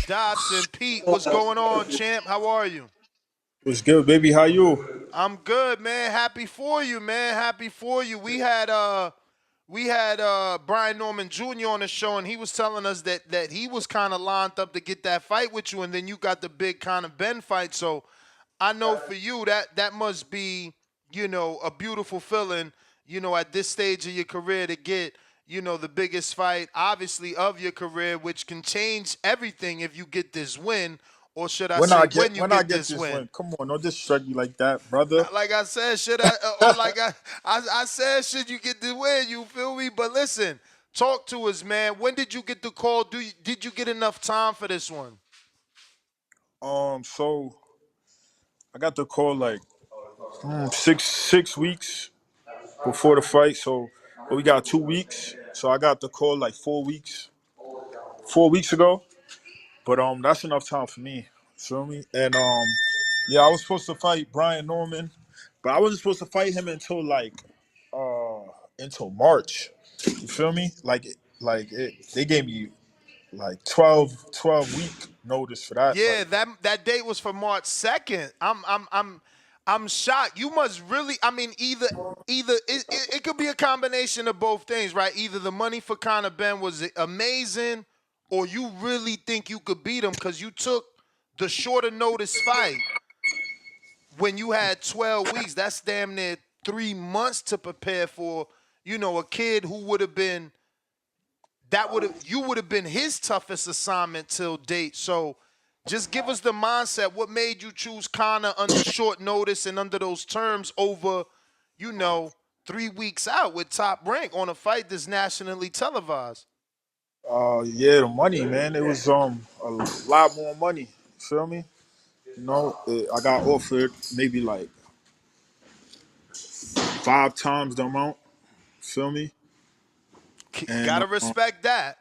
Dobson, Pete, what's going on, champ? How are you? What's good, baby? How you? I'm good, man. Happy for you, man. Happy for you. We had Brian Norman Jr. on the show, and he was telling us that he was kind of lined up to get that fight with you, and then you got the big Conor Benn fight. So I know for you that must be, a beautiful feeling, at this stage of your career to get, the biggest fight, obviously, of your career, which can change everything if you get this win, or should I say, when you When I get get this this win. win, come on, don't disrespect me like that, brother. Not like I said, should I, or like I said, should you get the win? You feel me? But listen, talk to us, man. When did you get the call? Did you get enough time for this one? So I got the call like six weeks before the fight. So but we got 2 weeks. So I got the call like 4 weeks ago. But that's enough time for me. Feel me? And yeah, I was supposed to fight Brian Norman, but I wasn't supposed to fight him uh until March. You feel me? They gave me like 12 week notice for that Yeah, fight. that date was for March 2nd. I'm shocked. You must really. I mean, either it could be a combination of both things, right? Either the money for Conor Ben was amazing, or you really think you could beat him because you took the shorter notice fight when you had 12 weeks. That's damn near 3 months to prepare for. A kid who would have been that would have you would have been his toughest assignment till date. So just give us the mindset. What made you choose Connor under short notice and under those terms over, you know, 3 weeks out with Top Rank on a fight that's nationally televised? Yeah, the money, man. It was a lot more money. Feel me? I got offered maybe like 5 times the amount. Feel me? And Gotta respect that.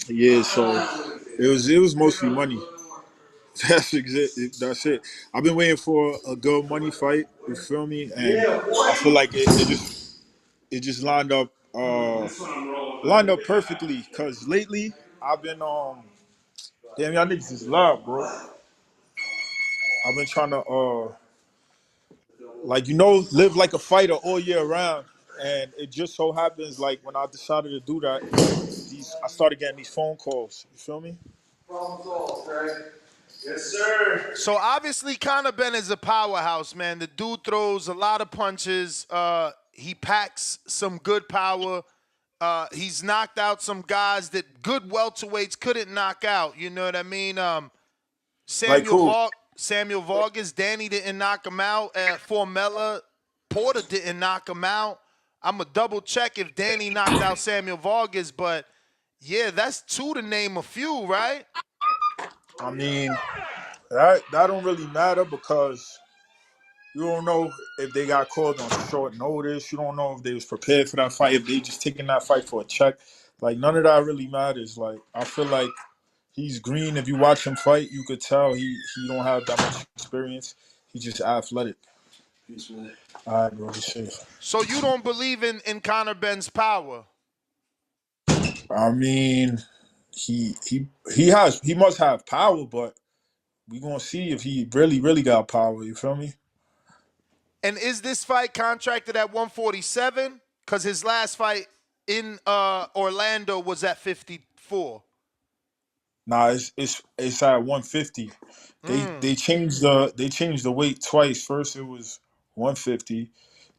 yeah, so it was mostly money. That's it. I've been waiting for a good money fight. You feel me? And I feel like it just lined up perfectly. Cause lately I've been damn, y'all niggas is loud, bro. I've been trying to live like a fighter all year round. And it just so happens like when I decided to do that, I started getting these phone calls. You feel me? Yes, sir. So obviously Conor Ben is a powerhouse, man. The dude throws a lot of punches. He packs some good power. He's knocked out some guys that good welterweights couldn't knock out. You know what I mean? Like who? Samuel Vargas, Danny didn't knock him out. Formella, Porter didn't knock him out. I'm going to double check if Danny knocked out Samuel Vargas, but yeah, that's two to name a few, right? I mean, that don't really matter because you don't know if they got called on short notice. You don't know if they was prepared for that fight. If they just taking that fight for a check. Like none of that really matters. Like I feel like he's green. If you watch him fight, you could tell he don't have that much experience. He's just athletic. All right, bro. Be safe. So you don't believe in Conor Ben's power? I mean, he must have power, but we gonna see if he really got power. You feel me? And is this fight contracted at 147? Because his last fight in Orlando was at 54. Nah, it's at 150. They changed the weight twice. First it was 150,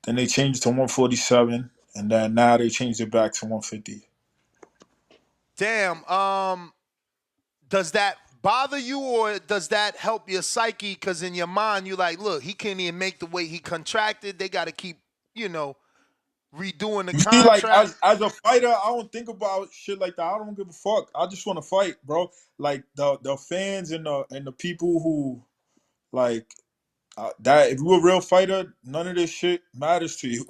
then they changed it to 147, and then now they changed it back to 150. Damn. Does that bother you or does that help your psyche? Because in your mind, you're like, look, he can't even make the weight he contracted. They got to keep, redoing the You see, like contract. as a fighter, I don't think about shit like that. I don't give a fuck. I just want to fight, bro. Like the fans and the people who like that. If you're a real fighter, none of this shit matters to you.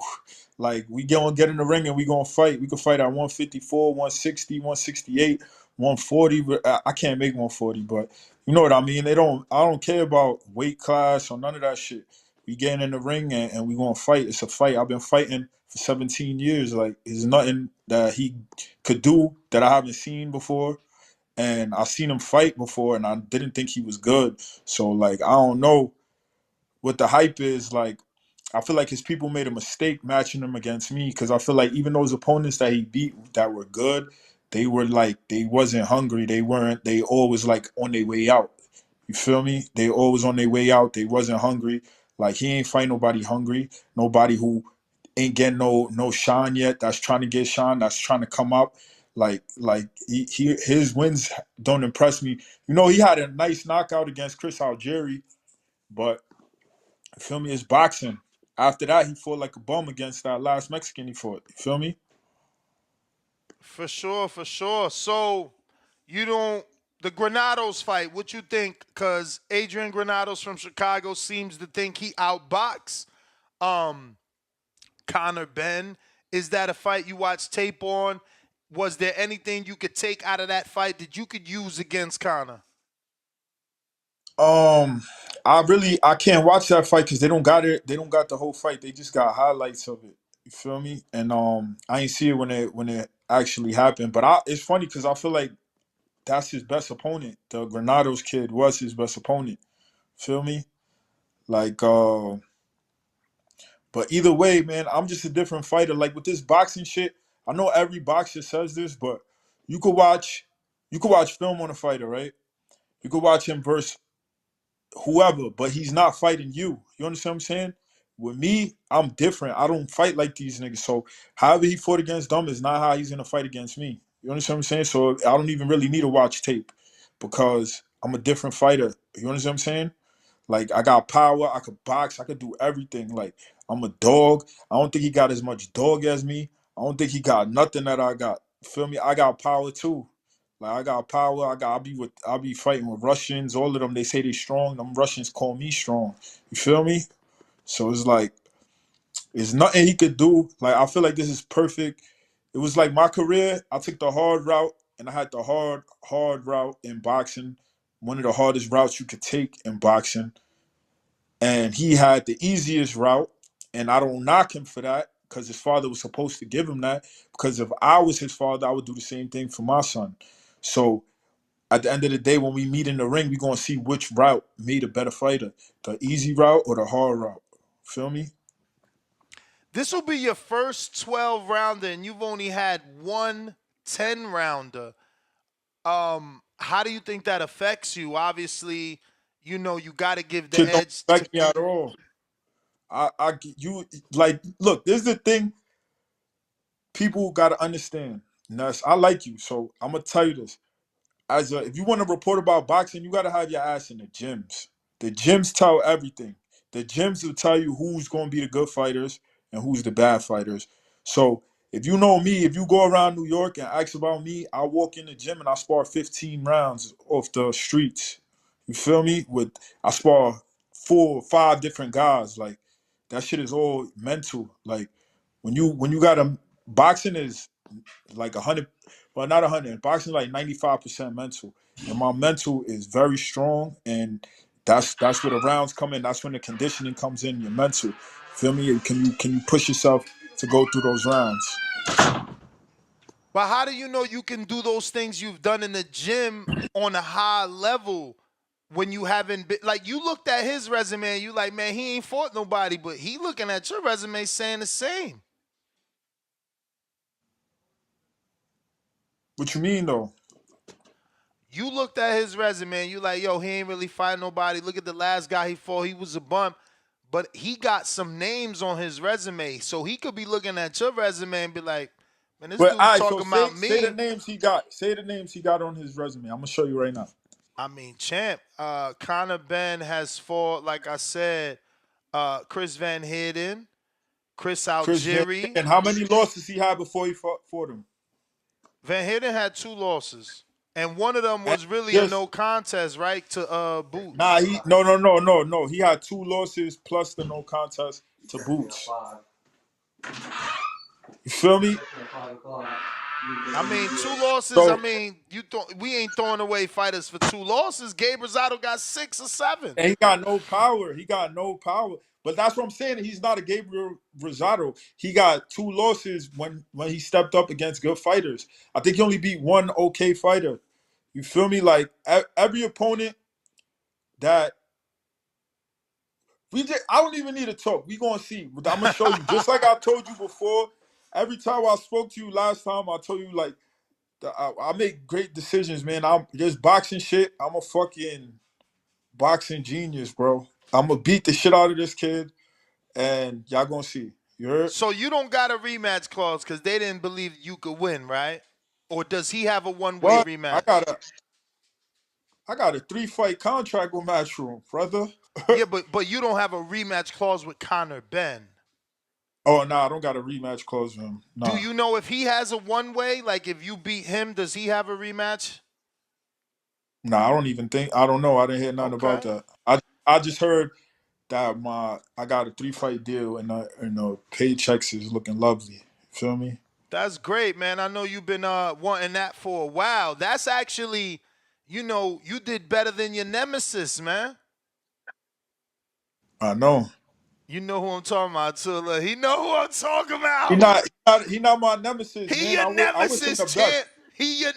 Like we gonna get in the ring and we gonna fight. We can fight at 154, 160, 168, 140. But I can't make 140, but you know what I mean. I don't care about weight class or none of that shit. We getting in the ring and we gonna fight. It's a fight. I've been fighting for 17 years. Like there's nothing that he could do that I haven't seen before. and I seen him fight before, and I didn't think he was good. So like I don't know what the hype is. Like I feel like his people made a mistake matching him against me because I feel like even those opponents that he beat that were good, they were like they wasn't hungry. They weren't. They always like on their way out. You feel me? They always on their way out. They wasn't hungry. Like he ain't fight nobody hungry. Nobody who ain't getting no shine yet. That's trying to get shine. That's trying to come up. Like he his wins don't impress me. You know he had a nice knockout against Chris Algieri, but you feel me? It's boxing. After that, he fought like a bum against that last Mexican he fought. You feel me? For sure, for sure. So you don't the Granados fight. What you think? Because Adrian Granados from Chicago seems to think he outboxed um, Conor Benn. Is that a fight you watched tape on? Was there anything you could take out of that fight that you could use against Conor? Um, I can't watch that fight because they don't got it. They don't got the whole fight. They just got highlights of it. You feel me? And I ain't see it when it actually happened. But it's funny because I feel like that's his best opponent. The Granados kid was his best opponent. Feel me? Like but either way, man, I'm just a different fighter. Like with this boxing shit, I know every boxer says this, but you could watch you could watch film on a fighter, right? You could watch him versus whoever, but he's not fighting you. You understand what I'm saying? With me, I'm different. I don't fight like these niggas. So however he fought against them is not how he's gonna fight against me. You understand what I'm saying? So I don't even really need to watch tape because I'm a different fighter. You understand what I'm saying? Like I got power, I could box, I could do everything. Like I'm a dog. I don't think he got as much dog as me. I don't think he got nothing that I got. Feel me? I got power too. Like I got power. I'll be fighting with Russians. All of them, they say they strong. Them Russians call me strong. You feel me? So it's like there's nothing he could do. Like I feel like this is perfect. It was like my career. I took the hard route, and I had the hard route in boxing. One of the hardest routes you could take in boxing, and he had the easiest route, and I don't knock him for that because his father was supposed to give him that, because if I was his father I would do the same thing for my son. So at the end of the day, when we meet in the ring, we're going to see which route made a better fighter, the easy route or the hard route. Feel me? This will be your first 12 rounder, and you've only had one 10 rounder. How do you think that affects you? Obviously, you got to give the Shit don't edge to. affect me at all. You like, look, this is the thing people got to understand. Nuss, I like you, so I'm going to tell you this. If you want to report about boxing, you got to have your ass in the gyms. The gyms tell everything. The gyms will tell you who's going to be the good fighters and who's the bad fighters. So if you know me, if you go around New York and ask about me, I walk in the gym and I spar 15 rounds off the streets. You feel me? I spar 4 or 5 different guys. Like that shit is all mental. Like when you got a boxing is like 100, well not 100. Boxing like 95% mental, and my mental is very strong, and that's where the rounds come in. That's when the conditioning comes in. Your mental, feel me? Can you push yourself to go through those rounds? But how do you know you can do those things you've done in the gym on a high level when you haven't been like you looked at his resume and you like, man, he ain't fought nobody, but he looking at your resume saying the same. What you mean though? You looked at his resume and you like, yo, he ain't really fight nobody. Look at the last guy he fought, he was a bum. But he got some names on his resume. So he could be looking at your resume and be like, man, this But dude all right, so talking about say the me. names he got. Say the names he got on his resume. I'm gonna show you right now. I mean, champ, Conor Benn has fought, like I said, Chris Van Heerden, Chris Chris Van. Algieri. And how many losses he had before he fought him? Van Heerden had 2 losses. And one of them And was really a just no contest, right? To nah, Boots. he no. He had 2 losses plus the no contest to Boots. You feel me? I mean, 2 losses. I So mean, we ain't throwing away fighters for 2 losses. Gabe Rosado got 6 or 7. and he got no power. He got no power. But that's what I'm saying. He's not a Gabriel Rosado. He got 2 losses when he stepped up against good fighters. I think he only beat one okay fighter. You feel me? Like every opponent that I don't even need to talk. We gonna see. But I'm gonna show you. Just like I told you before. Every time I spoke to you last time, I told you like I make great decisions, man. I'm this boxing shit. I'm a fucking boxing genius, bro. I'm gonna beat the shit out of this kid, and y'all gonna see. You heard? So you don't got a rematch clause because they didn't believe you could win, right? Or does he have a one-way What? rematch? I got a 3-fight contract with Matchroom, brother. Yeah, but you don't have a rematch clause with Conor Benn. Oh nah, I don't got a rematch clause with him. Do Nah. you know if he has a one-way? Like if you beat him, does he have a rematch? Nah, I don't even think I don't know. I didn't hear nothing about Okay. that. I just heard that I got a 3-fight deal and the paychecks is looking lovely. You feel me? That's great, man. I know you've been wanting that for a while. That's actually, you did better than your nemesis, man. I know. You know who I'm talking about, Tula. He know who I'm talking He about. not, he not he not my nemesis, He man. your I wish him nemesis, the best. champ. He your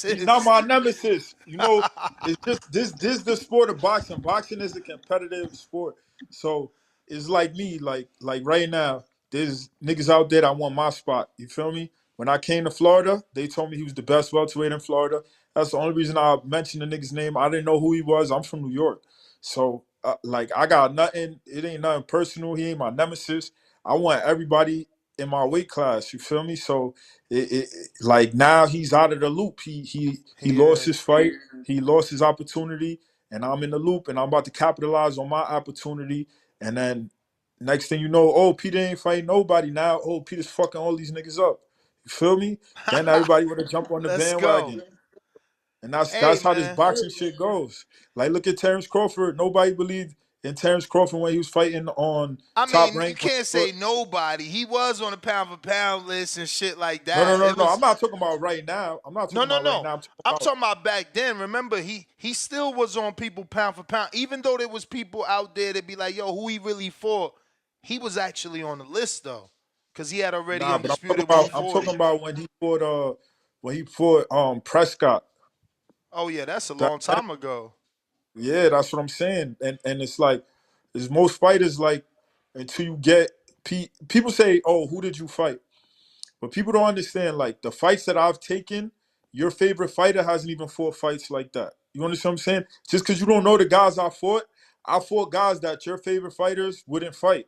He's not nemesis. my nemesis. You know, it's just this the sport of boxing. Boxing is a competitive sport. So it's like me, like right now, there's niggas out there that want my spot. You feel me? When I came to Florida, they told me he was the best welterweight in Florida. That's the only reason I mentioned the nigga's name. I didn't know who he was. I'm from New York. So like I got nothing, it ain't nothing personal. He ain't my nemesis. I want everybody in my weight class. You feel me? So like now he's out of the loop. He He lost his is. fight. He lost his opportunity, and I'm in the loop, and I'm about to capitalize on my opportunity. And then next thing you know, oh Peter ain't fighting nobody now. Oh Peter's fucking all these niggas up. You feel me? Then everybody would have jumped on the Let's go. bandwagon, and that's Hey, that's how this man. boxing shit goes. Like look at Terrence Crawford. Nobody believed in Terrence Crawford when he was fighting on I Top mean, you Rank. can't say nobody. He was on the pound for pound list and shit like No, no, that. no, It no. I'm was not talking about right now. I'm not no, talking no, about right no. now. I'm talking I'm about talking about back then. Remember, he still was on people pound for pound. Even though there was people out there that be like, "Yo, who he really fought?" He was actually on the list though, because he had already nah, but undisputed I'm talking 140. about when he fought Prescott. Oh yeah, that's a That, long time ago. yeah, that's what I'm saying. And it's like there's most fighters like until you get people say, "Oh, who did you fight?" But people don't understand like the fights that I've taken, your favorite fighter hasn't even fought fights like that. You understand what I'm saying? Just because you don't know the guys I fought guys that your favorite fighters wouldn't fight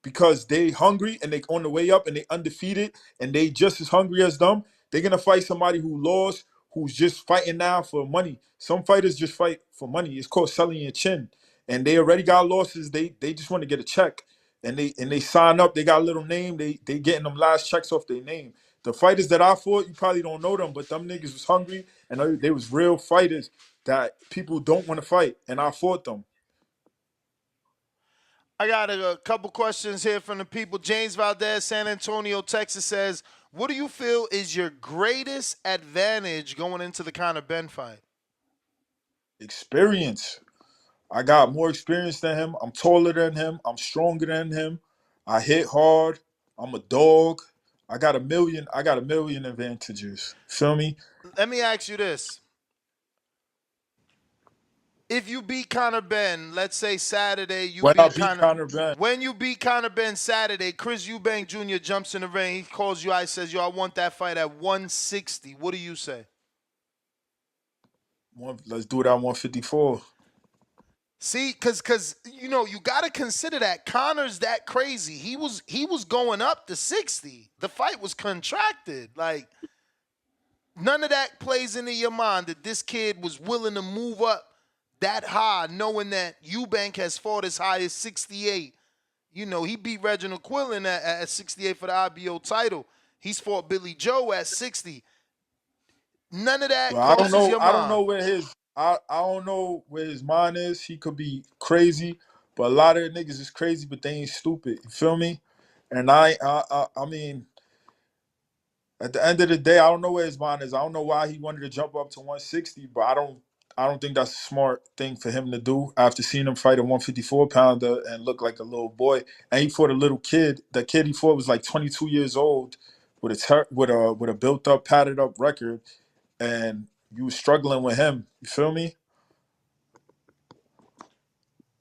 because they hungry and they on the way up and they undefeated and they just as hungry as them. They're gonna fight somebody who lost, who's just fighting now for money. Some fighters just fight for money. It's called selling your chin, and they already got losses. They just want to get a check, and they sign up. They got a little name. They getting them last checks off their name. The fighters that I fought, you probably don't know them, but them niggas was hungry and they was real fighters that people don't want to fight, and I fought them. I got a couple questions here from the people. James Valdez, San Antonio, Texas says, "What do you feel is your greatest advantage going into the Conor Benn fight?" Experience. I got more experience than him. I'm taller than him. I'm stronger than him. I hit hard. I'm a dog. I got a million advantages. Feel me? Let me ask you this: if you beat Conor Benn, let's say Saturday, you When I beat beat Conor. Conor Benn, When you beat Conor Benn Saturday, Chris Eubank Jr. jumps in the ring. He calls you out. He says, "Yo, I want that fight at 160." What do you say? let's do it at 154. See, cause you gotta consider that Connor's that crazy. He was going up to 60. The fight was contracted. Like none of that plays into your mind that this kid was willing to move up that high, knowing that Eubank has fought as high as 68. He beat Reginald Quillen at 68 for the IBO title. He's fought Billy Joe at 60. None of that But I don't crosses know. your I don't mind. know where I don't know where his mind is. He could be crazy, but a lot of the niggas is crazy, but they ain't stupid. You feel me? And I mean, at the end of the day, I don't know where his mind is. I don't know why he wanted to jump up to 160, but I don't think that's a smart thing for him to do after seeing him fight a 154 pounder and look like a little boy. And he fought a little kid. The kid he fought was like 22 years old with a built up, padded up record. And you struggling with him. You feel me?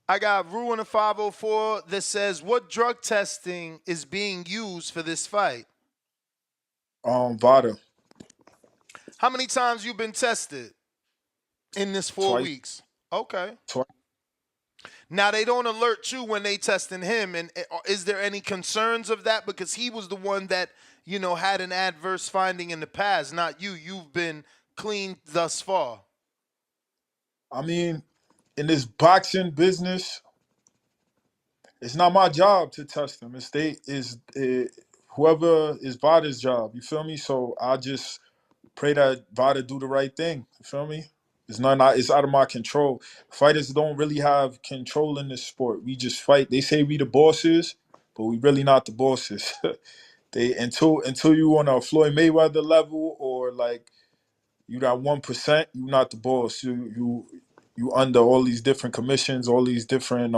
I got Rue in the 504 that says, what drug testing is being used for this fight? Vada How many times you been tested in this 4 twice, weeks? Okay. twice. Now they don't alert you when they testing him, and is there any concerns of that because he was the one that had an adverse finding in the past, not you. You've been clean thus far. I mean, in this boxing business, it's not my job to test them. Whoever is Vada's job. You feel me? So I just pray that Vada do the right thing. You feel me? It's out of my control. Fighters don't really have control in this sport. We just fight. They say we the bosses, but we really not the bosses. They until you on a Floyd Mayweather level or like you that 1%, you not the boss. You under all these different commissions, all these different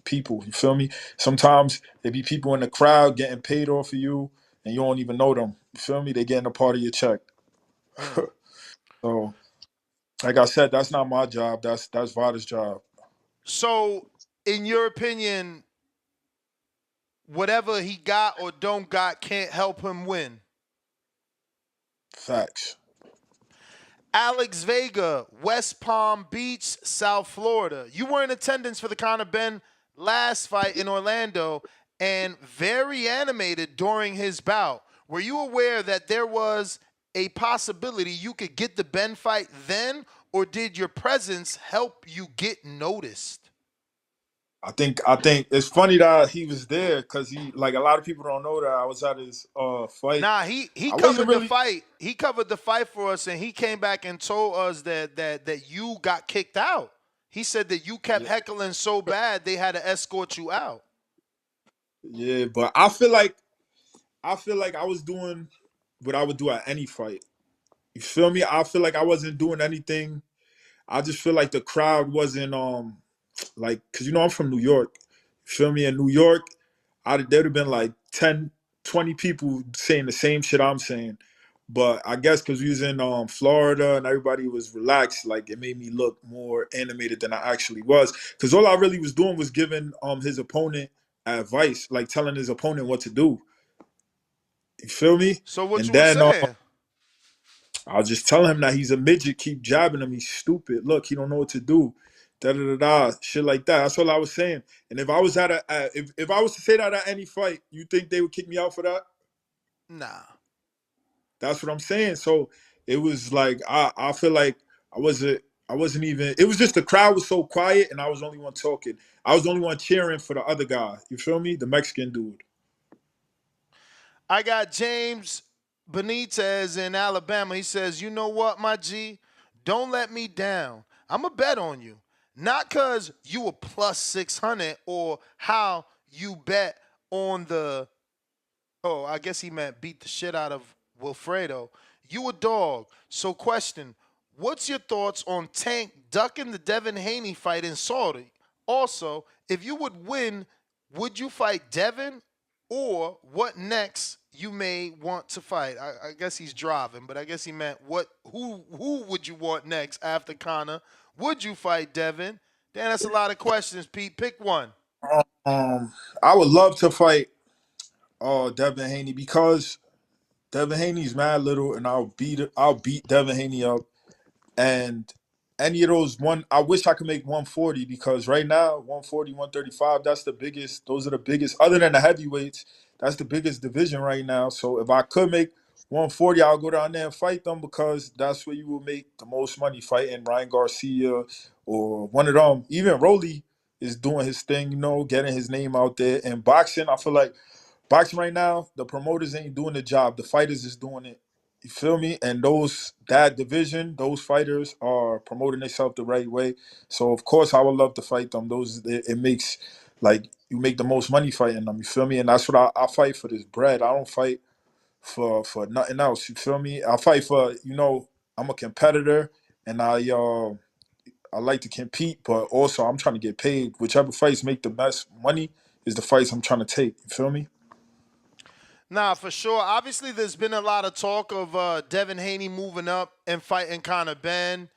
people. You feel me? Sometimes there be people in the crowd getting paid off of you, and you don't even know them. You feel me? They getting a part of your check. Mm. So, like I said, that's not my job. That's Vada's job. So, in your opinion, whatever he got or don't got can't help him win. Facts. Alex Vega, West Palm Beach, South Florida. You were in attendance for the Conor Benn last fight in Orlando and very animated during his bout. Were you aware that there was a possibility you could get the Benn fight then, or did your presence help you get noticed? I think it's funny that he was there because he like a lot of people don't know that I was at his fight. Nah, he I wasn't covered the really fight. He covered the fight for us, and he came back and told us that you got kicked out. He said that you kept yeah, heckling so bad they had to escort you out. yeah, but I feel like I was doing what I would do at any fight. You feel me? I feel like I wasn't doing anything. I just feel like the crowd wasn't like because I'm from New York. You feel me? In New York, there'd have been like 10, 20 people saying the same shit I'm saying. But I guess because we was in Florida and everybody was relaxed, like it made me look more animated than I actually was. Because all I really was doing was giving his opponent advice, like telling his opponent what to do. You feel me? So what And you were then saying? I was just telling him that he's a midget. Keep jabbing him. He's stupid. Look, he don't know what to do. Da da da da. Shit like that. That's all I was saying. And if I was if I was to say that at any fight, you think they would kick me out for that? Nah. That's what I'm saying. So it was like I feel like I wasn't even. It was just the crowd was so quiet, and I was the only one talking. I was the only one cheering for the other guy. You feel me? The Mexican dude. I got James Benitez in Alabama. He says, you know what, my G? Don't let me down. I'm going to bet on you. Not because you were plus 600 or how you bet on the, oh, I guess he meant beat the shit out of Wilfredo. You a dog. So question, what's your thoughts on Tank ducking the Devin Haney fight in Saudi? Also, if you would win, would you fight Devin or what next you may want to fight? I guess he's driving, but I guess he meant who would you want next after Connor? Would you fight Devin? Dan, that's a lot of questions, Pete. Pick one. Um, I would love to fight Devin Haney because Devin Haney's mad little, and I'll beat Devin Haney up. And any of those I wish I could make 140 because right now 140, 135, that's the biggest. Those are the biggest. Other than the heavyweights, that's the biggest division right now. So if I could make 140, I'll go down there and fight them because that's where you will make the most money fighting Ryan Garcia or one of them. Even Rolly is doing his thing, getting his name out there. And boxing, I feel like boxing right now, the promoters ain't doing the job. The fighters is doing it. You feel me? And that division, those fighters are promoting themselves the right way. So of course I would love to fight them. It makes like you make the most money fighting them. You feel me? And that's what I fight for this bread. I don't fight for nothing else. You feel me? I fight for I'm a competitor and I like to compete, but also I'm trying to get paid. Whichever fights make the best money is the fights I'm trying to take. You feel me? Nah, for sure. Obviously, there's been a lot of talk of Devin Haney moving up and fighting Conor Benn.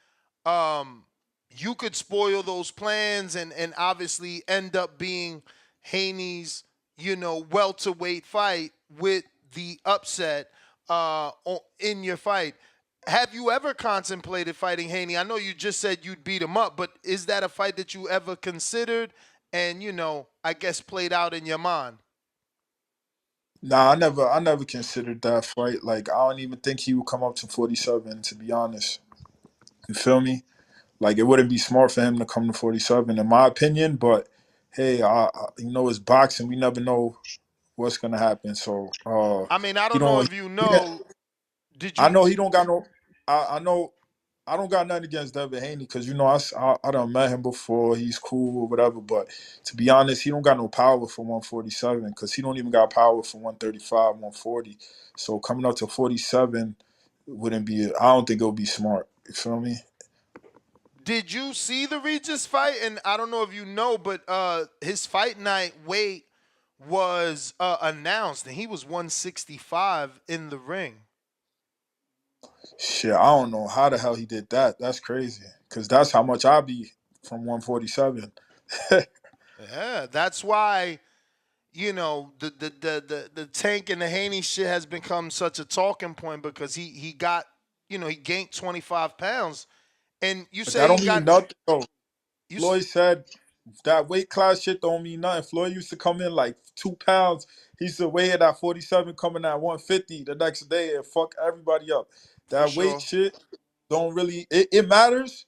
Um, you could spoil those plans and obviously end up being Haney's, welterweight fight with the upset in your fight. Have you ever contemplated fighting Haney? I know you just said you'd beat him up, but is that a fight that you ever considered and, I guess played out in your mind? Nah, I never considered that fight. Like, I don't even think he would come up to 47. To be honest, you feel me? Like, it wouldn't be smart for him to come to 47, in my opinion. But hey, it's boxing. We never know what's gonna happen. So, I mean, I he don't know don't. if you He, know. Did I you? know he don't got no. I know I don't got nothing against Devin Haney because I done met him before. He's cool or whatever. But to be honest, he don't got no power for 147 because he don't even got power for 135, 140. So coming up to 47 wouldn't be. I don't think it would be smart. You feel me? Did you see the Regis fight? And I don't know if you know, but his fight night weight was announced, and he was 165 in the ring. Shit, I don't know how the hell he did that. That's crazy because that's how much I be from 147. Yeah, that's why the Tank and the Haney shit has become such a talking point because he got he gained 25 pounds, and you But that say he don't got mean nothing though. you. Floyd said that weight class shit don't mean nothing. Floyd used to come in like 2 pounds. He used to weigh it at 47, coming at 150 the next day and fuck everybody up. For That weight sure. shit don't really it matters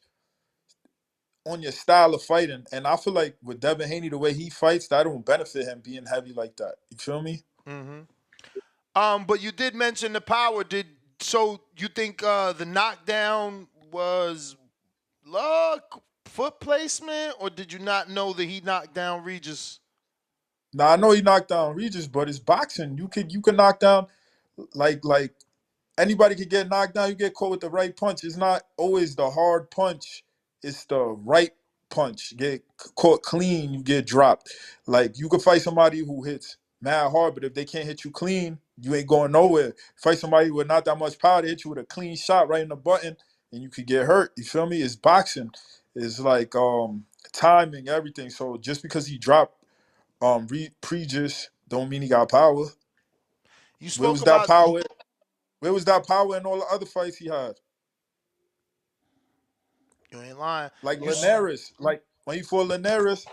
on your style of fighting. And I feel like with Devin Haney, the way he fights, that don't benefit him being heavy like that. You feel me? hmm but you did mention the power. So you think the knockdown was luck, foot placement, or did you not know that he knocked down Regis? Now I know he knocked down Regis, but it's boxing. You could knock down like anybody could get knocked down. You get caught with the right punch. It's not always the hard punch. It's the right punch. Get caught clean, you get dropped. Like you could fight somebody who hits mad hard, but if they can't hit you clean, you ain't going nowhere. Fight somebody with not that much power to hit you with a clean shot right in the button, and you could get hurt. You feel me? It's boxing. It's like timing, everything. So just because he dropped Pregis, don't mean he got power. You Where spoke was that about power? Where was that power in all the other fights he had? you ain't lying. Like You Linares, like when he fought Linares,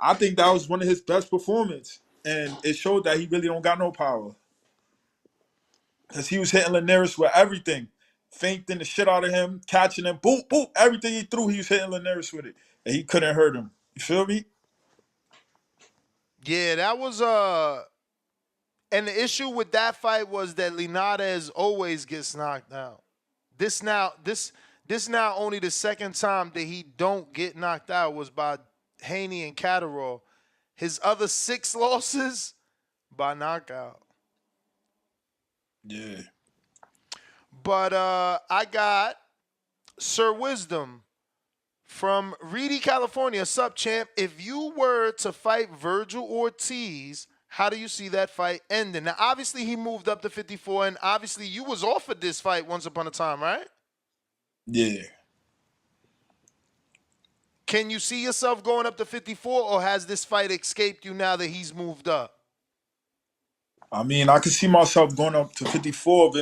I think that was one of his best performances, and it showed that he really don't got no power because he was hitting Linares with everything, feinting the shit out of him, catching him, boop boop, everything he threw, he was hitting Linares with it, and he couldn't hurt him. You feel me? Yeah, that was and the issue with that fight was that Linares always gets knocked out. This now only the second time that he don't get knocked out was by Haney and Catterall. His other six losses by knockout. Yeah. But I got Sir Wisdom from Reedy, California. Sup, champ? If you were to fight Virgil Ortiz, how do you see that fight ending? Now, obviously, he moved up to 54, and obviously, you was offered this fight once upon a time, right? Yeah. Can you see yourself going up to 54, or has this fight escaped you now that he's moved up? I mean, I can see myself going up to 54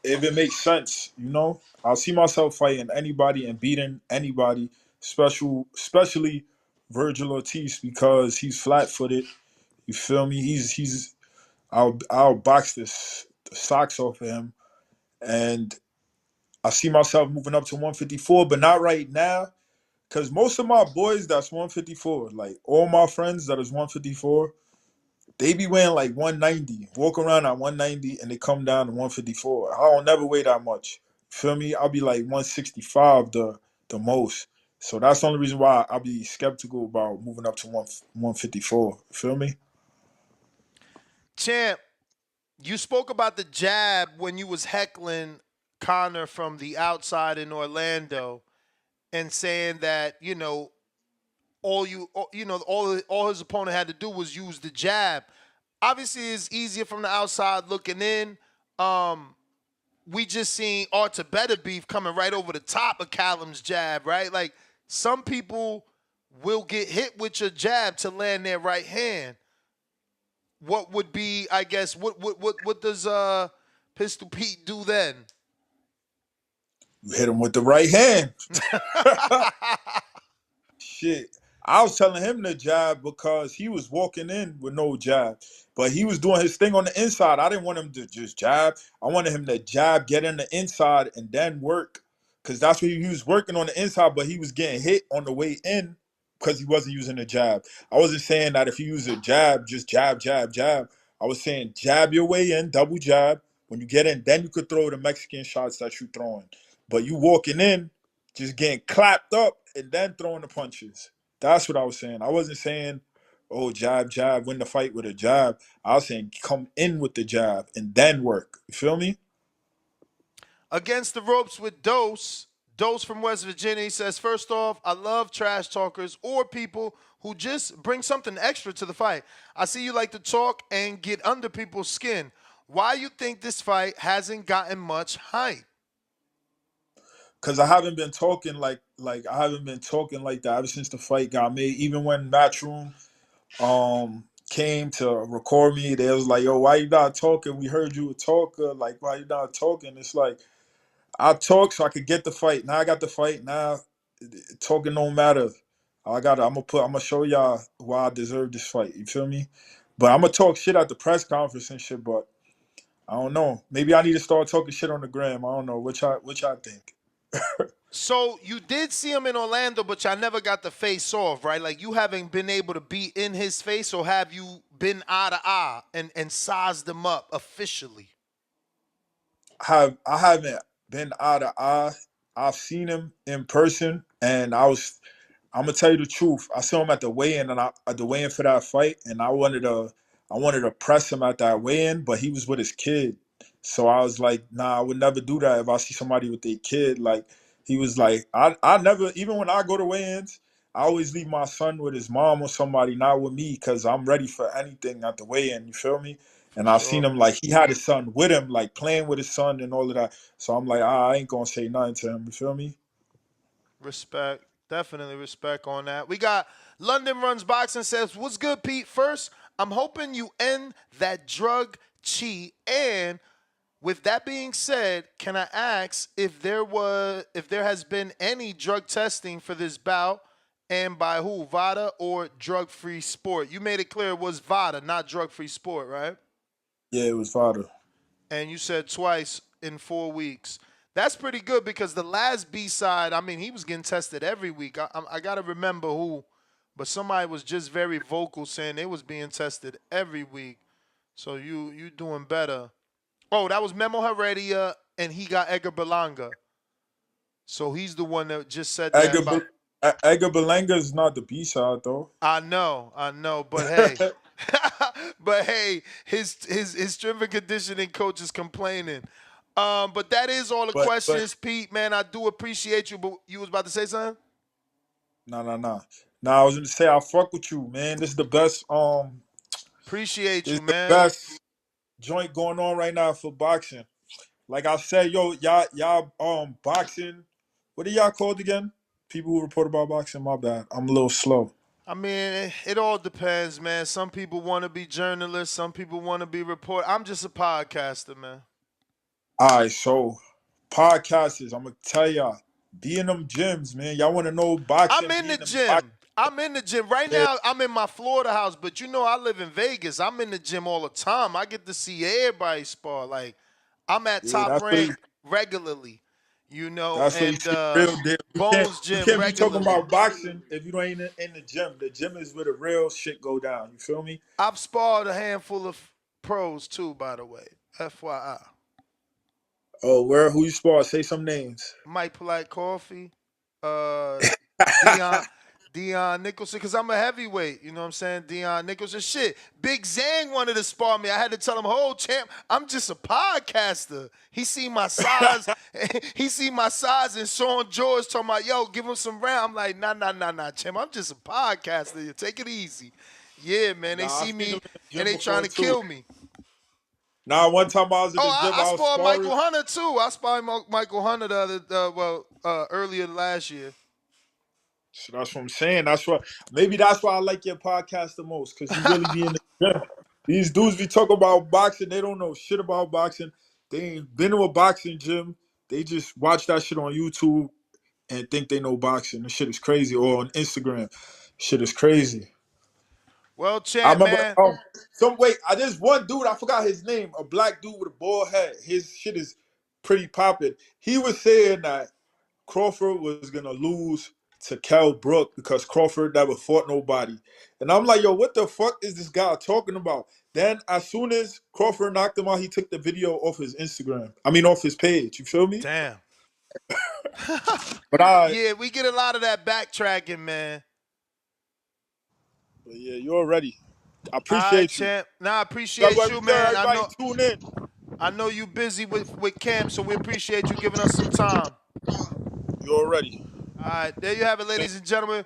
if it makes sense. I see myself fighting anybody and beating anybody, especially Virgil Ortiz because he's flat-footed. You feel me? I'll box the socks off of him, and I see myself moving up to 154, but not right now. Cause most of my boys that's 154, like all my friends that is 154, they be weighing like 190, walk around at 190, and they come down to 154. I don't never weigh that much. Feel me? I'll be like 165 the most. So that's the only reason why I'll be skeptical about moving up to 154. Feel me? Champ, you spoke about the jab when you was heckling Connor from the outside in Orlando and saying that, all his opponent had to do was use the jab. obviously it's easier from the outside looking in. Um, we just seen Artur Better beef coming right over the top of Callum's jab, right? Like some people will get hit with your jab to land their right hand. What would be, I guess, what does Pistol Pete do then? You hit him with the right hand. Shit. I was telling him to jab because he was walking in with no jab. But he was doing his thing on the inside. I didn't want him to just jab. I wanted him to jab, get in the inside, and then work. Because that's what he was working on the inside, but he was getting hit on the way in because he wasn't using the jab. I wasn't saying that if you use a jab, just jab, jab, jab. I was saying jab your way in, double jab. When you get in, then you could throw the Mexican shots that you throwing. But you walking in, just getting clapped up and then throwing the punches. That's what I was saying. I wasn't saying, oh, jab, jab, win the fight with a jab. I was saying come in with the jab and then work. You feel me? Against the ropes with Dose. Dose from West Virginia. He says, first off, I love trash talkers or people who just bring something extra to the fight. I see you like to talk and get under people's skin. Why you think this fight hasn't gotten much hype? Cause I haven't been talking like I haven't been talking like that ever since the fight got made. Even when Matchroom came to record me, they was like, yo, why you not talking? We heard you a talker. Like, why you not talking? It's like I talk so I could get the fight. Now I got the fight. Now talking don't matter. I'm gonna show y'all why I deserve this fight. You feel me? But I'm gonna talk shit at the press conference and shit, but I don't know. Maybe I need to start talking shit on the gram. I don't know. What y'all think? So you did see him in Orlando, but y'all never got the face off, right? Like you haven't been able to be in his face, or have you been eye to eye and sized him up officially? I haven't been eye to eye. I've seen him in person, and I'm gonna tell you the truth. I saw him at the weigh-in, and at the weigh-in for that fight, and I wanted to press him at that weigh-in, but he was with his kid, so I was like, nah, I would never do that if I see somebody with their kid. Like he was like, I never, even when I go to weigh-ins, I always leave my son with his mom or somebody, not with me, because I'm ready for anything at the weigh-in. You feel me? For And I've seen sure. him like he had his son with him, like playing with his son and all of that. So I'm like, I ain't gonna say nothing to him. You feel me? Respect. Definitely respect on that. We got London Runs Boxing says, what's good, Pete? First, I'm hoping you end that drug cheat. And with that being said, can I ask if there has been any drug testing for this bout, and by who? VADA or drug free sport? You made it clear it was VADA, not drug free sport, right? Yeah, it was father. And you said twice in 4 weeks. That's pretty good because the last B side, I mean, he was getting tested every week. I got to remember who, but somebody was just very vocal saying they was being tested every week. So you doing better. Oh, that was Memo Heredia, and he got Edgar Berlanga. So he's the one that just said that Edgar, about. Edgar Berlanga is not the B side though. I know, but hey, but hey, his strength and conditioning coach is complaining. But that is all the but questions, Pete. Man, I do appreciate you. But you was about to say something? no. I was gonna say I fuck with you, man. This is the best. Appreciate This you, is the man. best joint going on right now for boxing. Like I said, yo, y'all boxing. What are y'all called again? People who report about boxing. My bad. I'm a little slow. I mean, it all depends, man. Some people want to be journalists. Some people want to be reporter. I'm just a podcaster, man. All right, so podcasters, I'm gonna tell y'all, be in them gyms, man. Y'all want to know I'm boxing? in Be the in them boxing. gym. I'm in the gym right Yeah, now. I'm in my Florida house, but you know I live in Vegas. I'm in the gym all the time. I get to see everybody spar. Like I'm at yeah. Top Rank regularly, That's where you and see the real deal. Bones You Gym can't be talking regularly. about boxing if you ain't in the gym. The gym is where the real shit go down. You feel me? I've sparred a handful of pros too, by the way. FYI. Oh, where who you spar? Say some names. Mike Polite Coffee, uh, Dion, Dion Nicholson, because I'm a heavyweight. You know what I'm saying? Dion Nicholson. Shit. Big Zang wanted to spar me. I had to tell him, "Oh, champ, I'm just a podcaster." He see my size. He see my size, and Sean George talking about, "Yo, give him some round." I'm like, nah, champ. I'm just a podcaster. You take it easy. Yeah, man. They Nah, I see seen him me in the and gym they trying before to too. kill me. Nah, one time I was in Oh, the gym, I I was sparred sparring. Michael Hunter too. I sparred Michael Hunter the other earlier last year. So that's what I'm saying. That's why I like your podcast the most, because you really be in the gym. These dudes be talking about boxing, they don't know shit about boxing. They ain't been to a boxing gym. They just watch that shit on YouTube and think they know boxing. The shit is crazy. Or on Instagram. Shit is crazy. Well, I champ, remember man. there's one dude, I forgot his name, a black dude with a bald head. His shit is pretty popping. He was saying that Crawford was gonna lose to Kell Brook because Crawford never fought nobody. And I'm like, yo, what the fuck is this guy talking about? Then as soon as Crawford knocked him out, he took the video off his Instagram. I mean off his page. You feel me? Damn. But I Yeah, we get a lot of that backtracking, man. but yeah, you already. I All right, appreciate you. champ. Nah, I appreciate you, man. Everybody tune in. I know you busy with camp, so we appreciate you giving us some time. You already. All right, there you have it, ladies and gentlemen.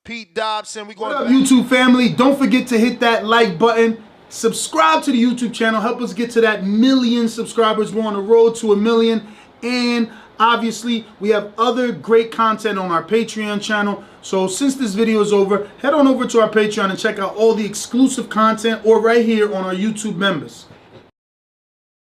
Pete Dobson. What up, YouTube family? Don't forget to hit that like button. Subscribe to the YouTube channel. Help us get to that 1,000,000 subscribers. We're on the road to 1,000,000. And obviously, we have other great content on our Patreon channel. So since this video is over, head on over to our Patreon and check out all the exclusive content or right here on our YouTube members.